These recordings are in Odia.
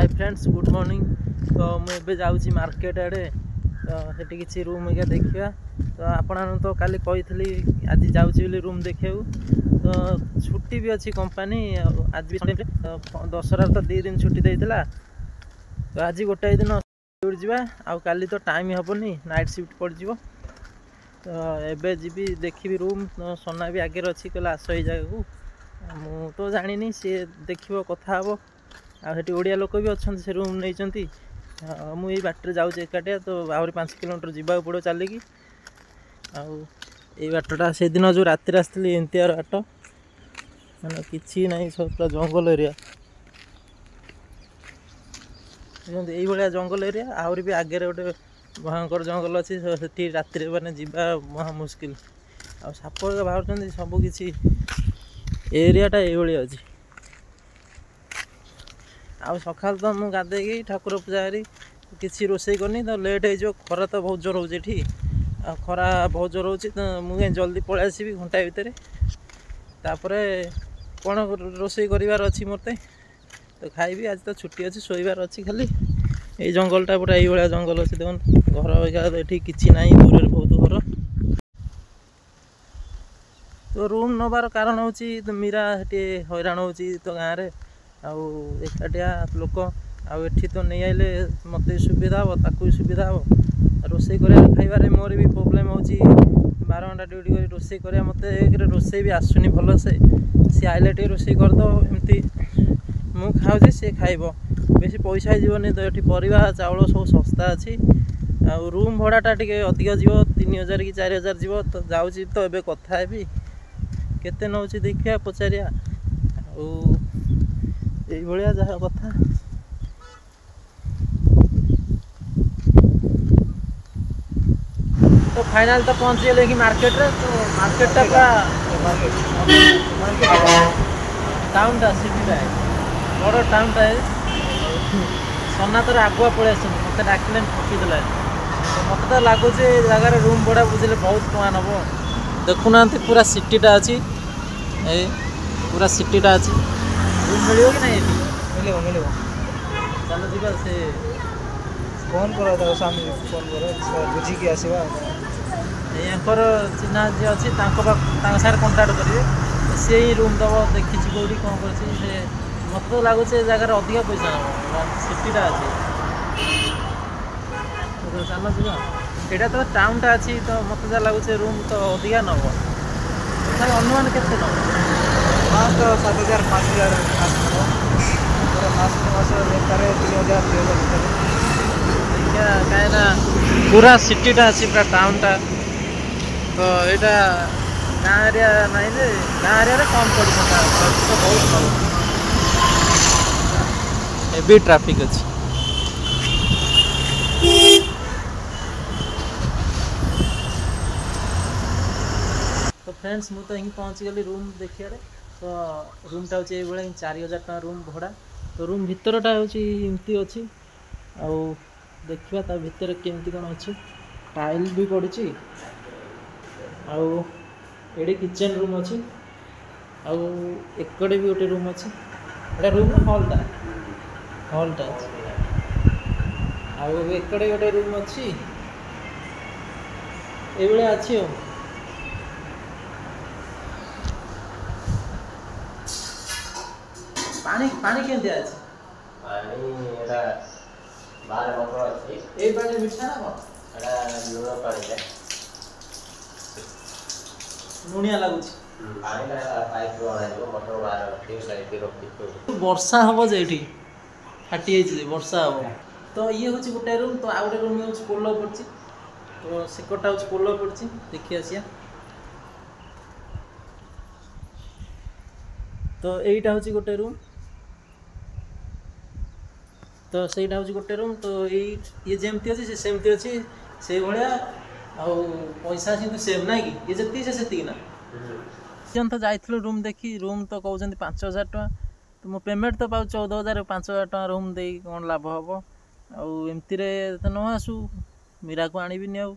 Hi friends good morning. तो मुझे जाऊँगी मार्केट आड़े तो सेठी किसी रूम एरिया देखा। तो आपण तो काली कही आज जाऊँगी रूम देखा तो छुट्टी भी अच्छी कंपनी आज भी तो दशहरा तो 2 दिन छुट्टी देता। तो आज गोटाए दिन जा आउ काली तो टाइम हेनी नाइट शिफ्ट पड़ जाव। तो एबे जी देखी रूम तो सोना भी आगे अच्छी कहला आस जगह को मु तो जानी सी देखो कथा हे आठी ओडिया लोक भी अच्छा से रूम नहीं मुझे बाटर जाऊँ एकाटिया तो आहरी 5 किलोमीटर जावाक पड़ो चलिकी आई बाटटा से दिन जो राति आसती एमती बाट मैंने कि ना सब पूरा जंगल एरिया यही भाया जंगल एरिया आहरी भी आगे गोटे भयंकर जंगल अच्छी से राति मैंने जीवा महा मुस्किल आ साप बाहर सब किसी एरियाटा ये अच्छी आउ सका तो मुझे गाधे ठाकुर पूजा करी किसी रोषे करनी तो लेट हो खरा तो बहुत जोर होती खरा बहुत जोर हो तो मुझे जल्दी पलि आसबि घंटाए भितर तापर कौन रोषे करार अच्छी मत तो खाइबी आज तो छुट्टी अच्छी शोबार अच्छी खाली ये जंगलटा पूरा ये जंगल अच्छे देख घर ये कि ना दूर बहुत घर। तो रूम नबार कारण हूँ तो मीरा से हैरान हो तो गाँव में आकाटिया लोक आठी तो नहीं आइले मत सुविधा हे ताकू सुविधा हे रोषे खाइबार मोर भी प्रोब्लेम हो 12 घंटा ड्यूटी कर रोषे कर मत रोषे भी आसुनी भल से सी आइले टे रोषे करद एमती मु खाऊँ सी खाइब बेसी पैसा जीवन तो ये परिवा चाउल सब सस्ता अच्छी आ रूम भड़ाटा टे अधिक जीव 3000 कि 4000 जीव तो जाऊँगी तो ये कथा है केते नौ देखिया पचारिया ये जहाँ कथा। तो फाइनल तो पहुँच गए कि मार्केट रे तो मार्केट पूरा टाउन टा सीधा है बड़ टाउन टा है सोना तर आगुआ पलि आस मत डाकिले ठकीदेला मत तो लगुच जगार रूम भड़ा बुझे बहुत टଙ୍କା नब देखुना पूरा सिटीटा अच्छी पूरा सिटीटा अच्छी रूम मिल कि नहीं मिलेगा मिलेगा चलो जी से फोन करो सामने फोन करो बुझिकी आसवा यांकर चिन्हा जी अच्छी सारे कंटाक्ट करेंगे सी रूम दब देखी कौटी कौन कर मत तो लगुच जगार अधिक पैसा नब सिटीटा अच्छी चल जा यहाँ तो टाउनटा अच्छी तो मत जहाँ लगुच रूम तो अधिका नब अनुमान के हाँ तो 7000 5000 मास बेकार 3000 देखिया कहीं पूरा सिटीटा अच्छी पूरा टाउनटा तो यहाँ गाँव एरिया नहीं गाँव एरिया कम पड़ता तो बहुत भल हेवी ट्राफिक अच्छी। तो फ्रेंड्स मु तो पहुँची गली रूम देखिए तो रूमटा हूँ ये 4000 टका रूम भड़ा तो रूम भितरटा होमती अच्छी आउ देखा ता भितर केमती कौन अच्छी टाइल भी पड़ी आउ ये किचन रूम अच्छी आउ एकड़े भी गोटे रूम अच्छी एटा रूम हॉलटा अच्छी आउ एकड़े गोटे रूम अच्छी ये अच्छी हो पानी पानी केमती अछि पानी एटा बाहर मोटर अछि ए पानी मिठा ना कोन एटा लूण पानी है लुणिया लागुछि पानी का पाइप रो आइबो मोटर बाहर ठीक साइड रखि वर्षा हबो जेठी फाटी आइछि वर्षा हबो तो ये होछि गोटे रूम तो आउटे रूम होछि पोलो पड़छि तो सेकोटा होछि पोलो पड़छि देखि आसिया तो एटा होछि गोटे रूम तो सहीटा हूँ गोटे रूम तो ये जमती अच्छी से सेमती अच्छी से भाया आउ पैसा कितु सेम ना कि ये जी से ना तो जाइल रूम देखी रूम तो कहते 5000 टका तो मो पेमेंट तो पाऊ 14000 5000 टका रूम दे कौन लाभ हम आमती तो न आसू मीरा को आणविनी आउ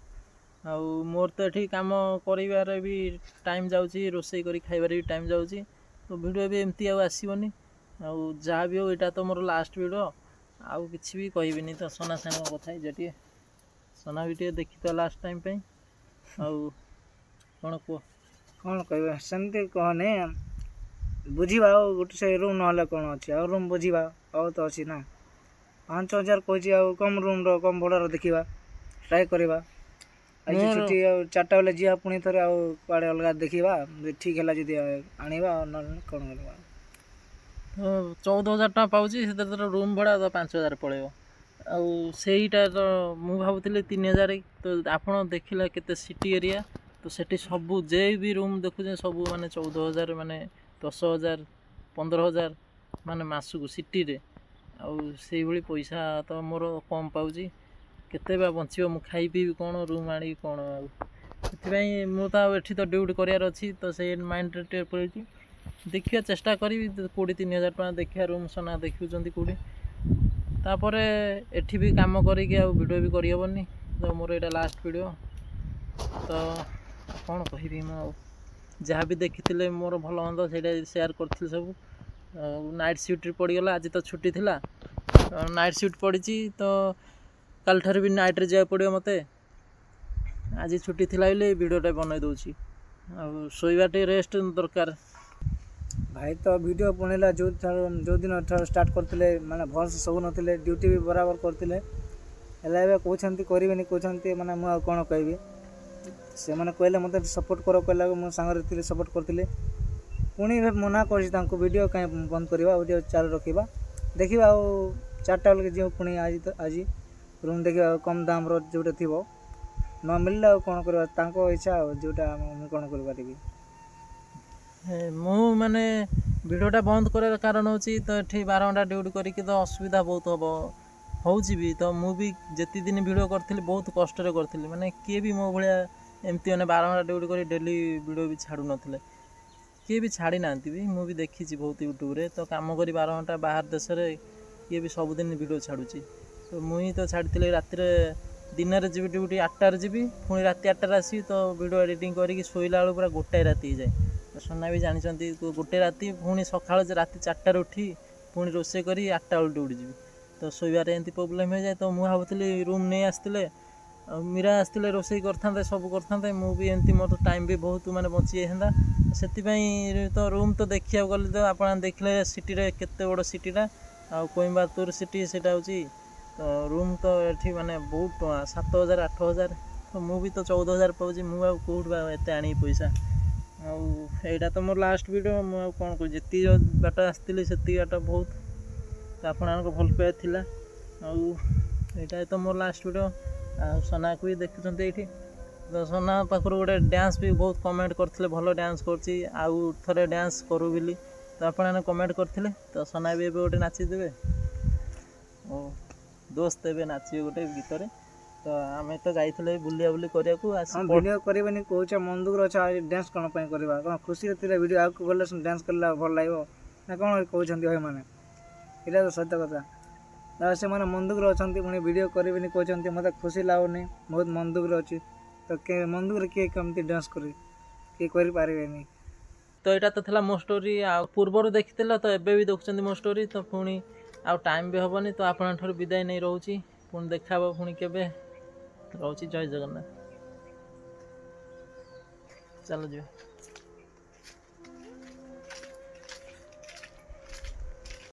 मोर तो ये कम कर भी टाइम जाऊँगी रोषे कर खाइबार भी टाइम जाऊँगी तो वीडियो भी एमती आसबनी जहाँ भी हो यहाँ तो मोर लास्ट वीडियो ଆଉ କିଛି ବି କହିବିନି ତ ସନା ସାଙ୍ଗ କଥା ହେଇଯା ଟିକେ ସନା ବି ଟିକେ ଦେଖି ତ ଲାଷ୍ଟ ଟାଇମ୍ ପାଇଁ ଆଉ କ'ଣ କୁହ କ'ଣ କହିବା ସେମିତି କହନି ବୁଝିବା ଆଉ ଗୋଟେ ସେ ରୁମ୍ ନହେଲେ କ'ଣ ଅଛି ଆଉ ରୁମ୍ ବୁଝିବା ଆଉ ତ ଅଛି ନା 5,000 କହିଛି ଆଉ କମ୍ ରୁମ୍ର କମ୍ ଭଡ଼ାର ଦେଖିବା ଟ୍ରାଏ କରିବା ଆଜି ଛୁଟି ଆଉ 4ଟା ବେଳେ ଯିବା ପୁଣି ଥରେ ଆଉ କୁଆଡ଼େ ଅଲଗା ଦେଖିବା ଠିକ୍ ହେଲା ଯଦି ଆଣିବା ଆଉ ନହେଲେ କ'ଣ କରିବା 14,000 ଟଙ୍କା ପାଉଛି ସେଥିରେ ତ ରୁମ୍ ଭଡ଼ା ତ 5,000 ପଳେଇବ ଆଉ ସେଇଟା ତ ମୁଁ ଭାବୁଥିଲି 3,000 ତ ଆପଣ ଦେଖିଲେ କେତେ ସିଟି ଏରିଆ ତ ସେଠି ସବୁ ଯେ ବି ରୁମ୍ ଦେଖୁଛେ ସବୁ ମାନେ 14,000 ମାନେ 10,000 15,000 ମାନେ ମାସକୁ ସିଟିରେ ଆଉ ସେଇଭଳି ପଇସା ତ ମୋର କମ୍ ପାଉଛି କେତେ ବା ବଞ୍ଚିବ ମୁଁ ଖାଇ ପିଇବି କ'ଣ ରୁମ୍ ଆଣିବି କ'ଣ ଆଉ ସେଥିପାଇଁ ମୁଁ ତ ଆଉ ଏଠି ତ ଡ୍ୟୁଟି କରିବାର ଅଛି ତ ସେଇ ମାଇଣ୍ଡରେ ଟିକେ ପଳେଇଛି ଦେଖିବା ଚେଷ୍ଟା କରିବି 2,000-3,000 ଟଙ୍କା ଦେଖିବା ରୁମ୍ ସନା ଦେଖୁଛନ୍ତି କେଉଁଠି ତାପରେ ଏଠି ବି କାମ କରିକି ଆଉ ଭିଡ଼ିଓ ବି କରିହେବନି ତ ମୋର ଏଇଟା ଲାଷ୍ଟ ଭିଡ଼ିଓ ତ କ'ଣ କହିବି ମୁଁ ଆଉ ଯାହା ବି ଦେଖିଥିଲେ ମୋର ଭଲ ମନ୍ଦ ସେଇଟା ସେୟାର କରିଥିଲି ସବୁ ଆଉ ନାଇଟ୍ ସିଫ୍ଟରେ ପଡ଼ିଗଲା ଆଜି ତ ଛୁଟି ଥିଲା ନାଇଟ୍ ସିଫ୍ଟ ପଡ଼ିଛି ତ କାଲିଠାରୁ ବି ନାଇଟ୍ରେ ଯିବାକୁ ପଡ଼ିବ ମୋତେ ଆଜି ଛୁଟି ଥିଲା ବୋଲି ଭିଡ଼ିଓଟା ବନେଇ ଦେଉଛି ଆଉ ଶୋଇବା ଟିକେ ରେଷ୍ଟ ଦରକାର ଭାଇ ତ ଭିଡ଼ିଓ ବନେଇଲା ଯେଉଁଦିନ ଷ୍ଟାର୍ଟ କରିଥିଲେ ମାନେ ଭଲସେ ସବୁ ନଥିଲେ ଡ୍ୟୁଟି ବି ବରାବର କରିଥିଲେ ହେଲେ ଏବେ କହୁଛନ୍ତି କରିବେନି କହୁଛନ୍ତି ମାନେ ମୁଁ ଆଉ କ'ଣ କହିବି ସେମାନେ କହିଲେ ମୋତେ ସପୋର୍ଟ କର କହିଲା ମୋ ସାଙ୍ଗରେ ଥିଲେ ସପୋର୍ଟ କରିଥିଲେ ପୁଣି ମନା କରିଛି ତାଙ୍କୁ ଭିଡ଼ିଓ କାହିଁ ବନ୍ଦ କରିବା ଭିଡ଼ିଓ ଚାଲୁ ରଖିବା ଦେଖିବା ଆଉ 4ଟା ବେଳକୁ ଯିବ ପୁଣି ଆଜି ରୁମ୍ ଦେଖିବା ଆଉ କମ୍ ଦାମର ଯେଉଁଟା ଥିବ ନ ମିଳିଲେ ଆଉ କ'ଣ କରିବା ତାଙ୍କ ଇଚ୍ଛା ଆଉ ଯେଉଁଟା ମୁଁ କ'ଣ କରିପାରିବି ମୁଁ ମାନେ ଭିଡ଼ିଓଟା ବନ୍ଦ କରିବାର କାରଣ ହେଉଛି ତ ଏଠି 12 ଘଣ୍ଟା ଡ୍ୟୁଟି କରିକି ତ ଅସୁବିଧା ବହୁତ ହେଉଛି ବି ତ ମୁଁ ବି ଯେତିକି ଦିନ ଭିଡ଼ିଓ କରିଥିଲି ବହୁତ କଷ୍ଟରେ କରିଥିଲି ମାନେ କିଏ ବି ମୋ ଭଳିଆ ଏମିତି ମାନେ 12 ଘଣ୍ଟା ଡ୍ୟୁଟି କରି ଡେଲି ଭିଡ଼ିଓ ବି ଛାଡ଼ୁନଥିଲେ କିଏ ବି ଛାଡ଼ି ନାହାନ୍ତି ବି ମୁଁ ବି ଦେଖିଛି ବହୁତ ୟୁଟ୍ୟୁବରେ ତ କାମ କରି 12 ଘଣ୍ଟା ବାହାର ଦେଶରେ କିଏ ବି ସବୁଦିନ ଭିଡ଼ିଓ ଛାଡ଼ୁଛି ତ ମୁଁ ହିଁ ତ ଛାଡ଼ିଥିଲି ରାତିରେ ଦିନରେ ଯିବି ଡ୍ୟୁଟି 8ଟାରେ ଯିବି ପୁଣି ରାତି 8ଟାରେ ଆସିବି ତ ଭିଡ଼ିଓ ଏଡ଼ିଟିଂ କରିକି ଶୋଇଲା ବେଳକୁ ପୁରା 1ଟା ରାତି ହେଇଯାଏ ସନା ବି ଜାଣିଛନ୍ତି 1 ରାତି ପୁଣି ସକାଳ ରାତି 4ଟାରେ ଉଠି ପୁଣି ରୋଷେଇ କରି 8ଟା ବେଳକୁ ଡ୍ୟୁଟି ଯିବି ତ ଶୋଇବାରେ ଏମିତି ପ୍ରୋବ୍ଲେମ୍ ହେଇଯାଏ ତ ମୁଁ ଭାବୁଥିଲି ରୁମ୍ ନେଇ ଆସିଥିଲେ ଆଉ ମୀରା ଆସିଥିଲେ ରୋଷେଇ କରିଥାନ୍ତେ ସବୁ କରିଥାନ୍ତେ ମୁଁ ବି ଏମିତି ମୋର ଟାଇମ୍ ବି ବହୁତ ମାନେ ବଞ୍ଚି ଯାଇଥାନ୍ତା ସେଥିପାଇଁ ତ ରୁମ୍ ତ ଦେଖିବାକୁ ଗଲେ ତ ଆପଣ ଦେଖିଲେ ସିଟିରେ କେତେ ବଡ଼ ସିଟିଟା ଆଉ କୋଇମ୍ବାତୁର ସିଟି ସେଇଟା ହେଉଛି ତ ରୁମ୍ ତ ଏଠି ମାନେ ବହୁତ ଟଙ୍କା 7,000 8,000 ତ ମୁଁ ବି ତ 14,000 ପାଉଛି ମୁଁ ଆଉ କେଉଁଠୁ ବା ଏତେ ଆଣିବି ପଇସା ଆଉ ଏଇଟା ତ ମୋର ଲାଷ୍ଟ ଭିଡ଼ିଓ ମୁଁ ଆଉ କ'ଣ କହୁଛି ଯେତିକି ବାଟ ଆସିଥିଲି ସେତିକି ବାଟ ବହୁତ ତ ଆପଣଙ୍କ ଭଲ ପାଇବା ଥିଲା ଆଉ ଏଇଟା ତ ମୋର ଲାଷ୍ଟ ଭିଡ଼ିଓ ଆଉ ସନାକୁ ବି ଦେଖୁଛନ୍ତି ଏଇଠି ତ ସନା ପାଖରୁ ଗୋଟେ ଡ୍ୟାନ୍ସ ବି ବହୁତ କମେଣ୍ଟ କରିଥିଲେ ଭଲ ଡ୍ୟାନ୍ସ କରୁଛି ଆଉ ଥରେ ଡ୍ୟାନ୍ସ କରୁ ବୋଲି ତ ଆପଣମାନେ କମେଣ୍ଟ କରିଥିଲେ ତ ସନା ବି ଏବେ ଗୋଟେ ନାଚିଦେବେ ଓ ଦୋସ୍ତ ଏବେ ନାଚିବେ ଗୋଟେ ଗୀତରେ ତ ଆମେ ତ ଯାଇଥିଲେ ବୁଲି କରିବାକୁ ଭିଡ଼ିଓ କରିବେନି କହୁଛ ମନ ଦୁଃଖରେ ଅଛ ଡ୍ୟାନ୍ସ କ'ଣ ପାଇଁ କରିବା କ'ଣ ଖୁସିରେ ଥିଲେ ଭିଡ଼ିଓ ଆଗକୁ ଗଲେ ଡ୍ୟାନ୍ସ କଲେ ଭଲ ଲାଗିବ ନା କ'ଣ କହୁଛନ୍ତି ଭାଇମାନେ ଏଇଟା ତ ସତ୍ୟ କଥା ସେମାନେ ମନ ଦୁଃଖରେ ଅଛନ୍ତି ପୁଣି ଭିଡ଼ିଓ କରିବେନି କହୁଛନ୍ତି ମୋତେ ଖୁସି ଲାଗୁନି ବହୁତ ମନ ଦୁଃଖରେ ଅଛି ତ ମନ ଦୁଃଖରେ କିଏ କେମିତି ଡ୍ୟାନ୍ସ କରିବେ କିଏ କରିପାରିବେନି ତ ଏଇଟା ତ ଥିଲା ମୋ ଷ୍ଟୋରି ଆଉ ପୂର୍ବରୁ ଦେଖିଥିଲେ ତ ଏବେ ବି ଦେଖୁଛନ୍ତି ମୋ ଷ୍ଟୋରି ତ ପୁଣି ଆଉ ଟାଇମ୍ ବି ହେବନି ତ ଆପଣଙ୍କ ଠାରୁ ବିଦାୟ ନେଇ ରହୁଛି ପୁଣି ଦେଖା ହେବ ପୁଣି କେବେ ରହୁଛି ଜୟ ଜଗନ୍ନାଥ ଚାଲ ଯିବା।